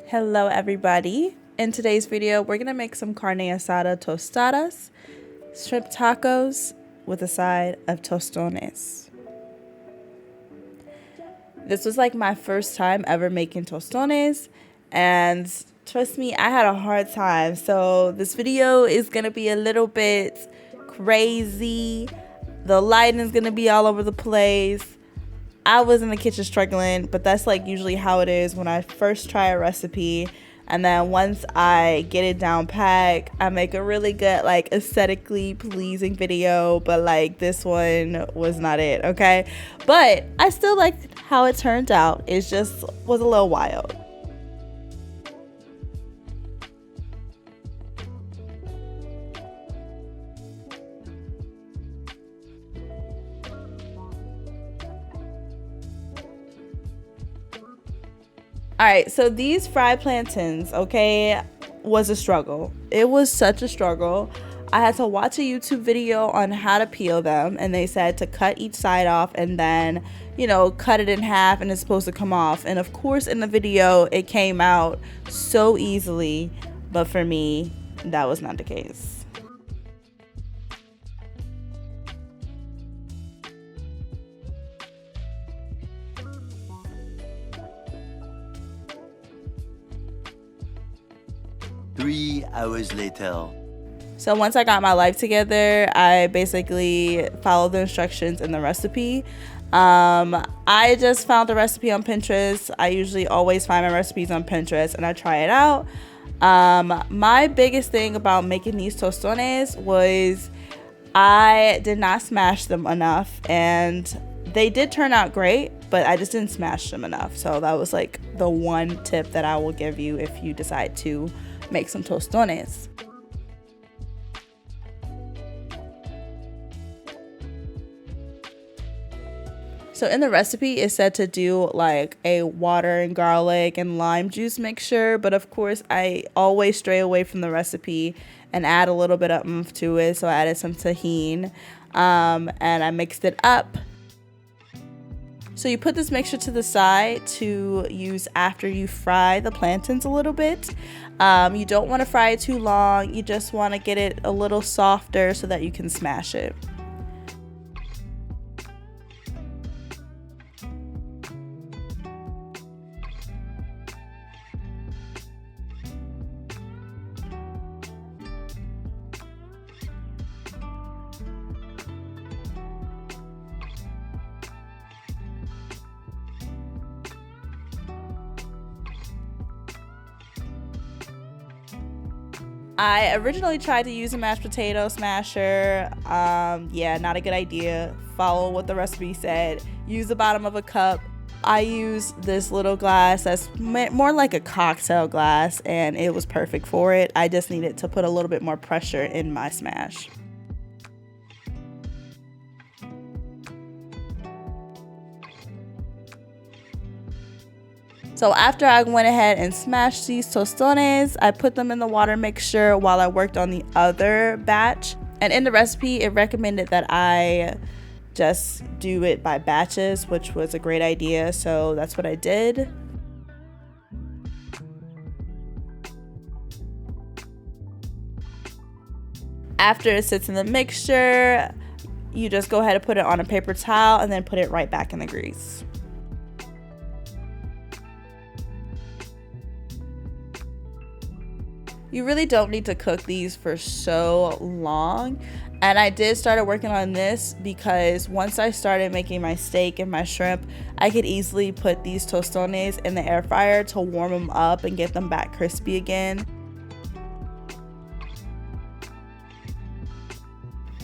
Hello everybody. In today's video, we're gonna make some carne asada tostadas, shrimp tacos with a side of tostones. This was like my first time ever making tostones, and trust me, I had a hard time. So this video is gonna be a little bit crazy. The lighting is gonna be all over the place. I was in the kitchen struggling, but that's like usually how it is when I first try a recipe. And then once I get it down pat, I make a really good, like, aesthetically pleasing video. But like this one was not it, okay? But I still liked how it turned out. It just was a little wild. All right, so these fried plantains, okay, was a struggle. It was such a struggle. I had to watch a YouTube video on how to peel them, and they said to cut each side off and then, cut it in half and it's supposed to come off. And of course, in the video, it came out so easily, but for me, that was not the case. Three hours later. So once I got my life together, I basically followed the instructions in the recipe. I just found the recipe on Pinterest. I usually always find my recipes on Pinterest and I try it out. My biggest thing about making these tostones was I did not smash them enough, and they did turn out great, but I just didn't smash them enough. So that was like the one tip that I will give you if you decide to make some tostones. So in the recipe, it said to do like a water and garlic and lime juice mixture, but of course I always stray away from the recipe and add a little bit of oomph to it. So I added some tahini, and I mixed it up. So you put this mixture to the side to use after you fry the plantains a little bit. You don't want to fry it too long. You just want to get it a little softer so that you can smash it. I originally tried to use a mashed potato smasher. Yeah, not a good idea. Follow what the recipe said. Use the bottom of a cup. I used this little glass that's more like a cocktail glass, and it was perfect for it. I just needed to put a little bit more pressure in my smash. So after I went ahead and smashed these tostones, I put them in the water mixture while I worked on the other batch. And in the recipe, it recommended that I just do it by batches, which was a great idea. So that's what I did. After it sits in the mixture, you just go ahead and put it on a paper towel and then put it right back in the grease. You really don't need to cook these for so long. And I did start working on this because once I started making my steak and my shrimp, I could easily put these tostones in the air fryer to warm them up and get them back crispy again.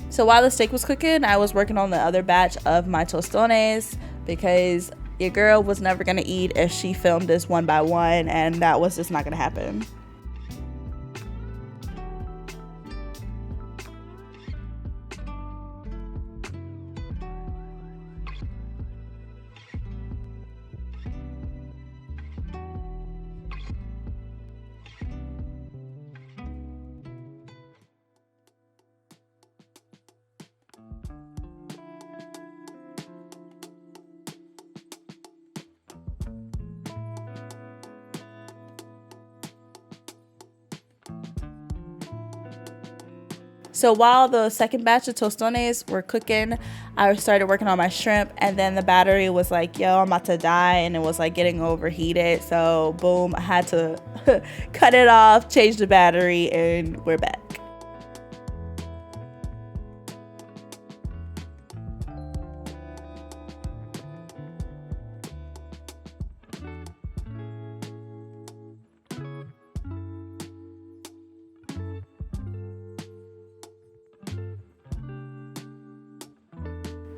So while the steak was cooking, I was working on the other batch of my tostones because your girl was never gonna eat if she filmed this one by one, and that was just not gonna happen. So while the second batch of tostones were cooking, I started working on my shrimp, and then the battery was like, yo, I'm about to die, and it was like getting overheated. So boom, I had to cut it off, change the battery, and we're back.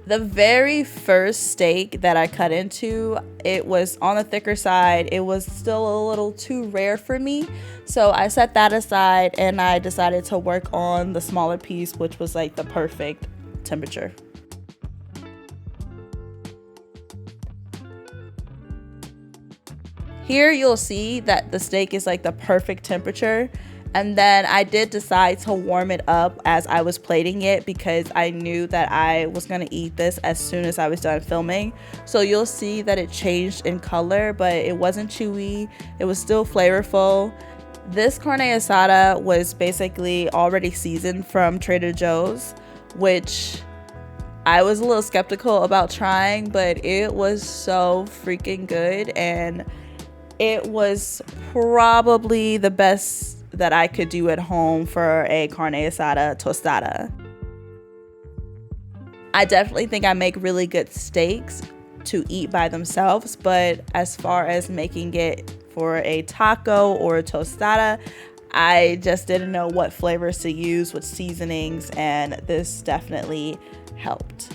The very first steak that I cut into, it was on the thicker side. It was still a little too rare for me. So I set that aside and I decided to work on the smaller piece, which was like the perfect temperature. Here you'll see that the steak is like the perfect temperature. And then I did decide to warm it up as I was plating it because I knew that I was gonna eat this as soon as I was done filming. So you'll see that it changed in color, but it wasn't chewy. It was still flavorful. This carne asada was basically already seasoned from Trader Joe's, which I was a little skeptical about trying, but it was so freaking good, and it was probably the best that I could do at home for a carne asada tostada. I definitely think I make really good steaks to eat by themselves, but as far as making it for a taco or a tostada, I just didn't know what flavors to use with seasonings, and this definitely helped.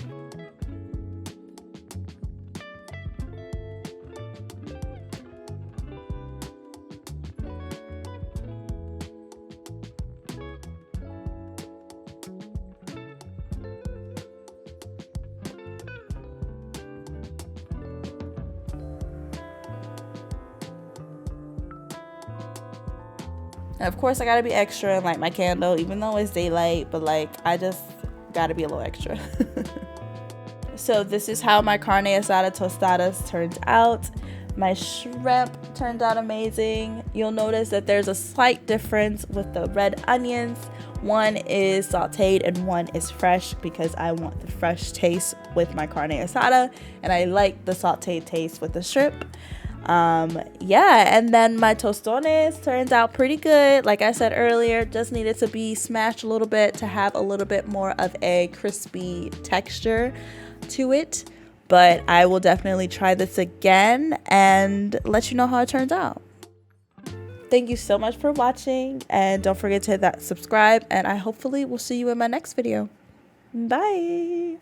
And of course I gotta be extra and light my candle, even though it's daylight, but like I just gotta be a little extra. So this is how my carne asada tostadas turned out. My shrimp turned out amazing. You'll notice that there's a slight difference with the red onions. One is sauteed and one is fresh because I want the fresh taste with my carne asada, and I like the sauteed taste with the shrimp. Yeah, and then my tostones turned out pretty good. Like I said earlier, just needed to be smashed a little bit to have a little bit more of a crispy texture to it. But I will definitely try this again and let you know how it turns out. Thank you so much for watching, and don't forget to hit that subscribe, and I hopefully will see you in my next video. Bye.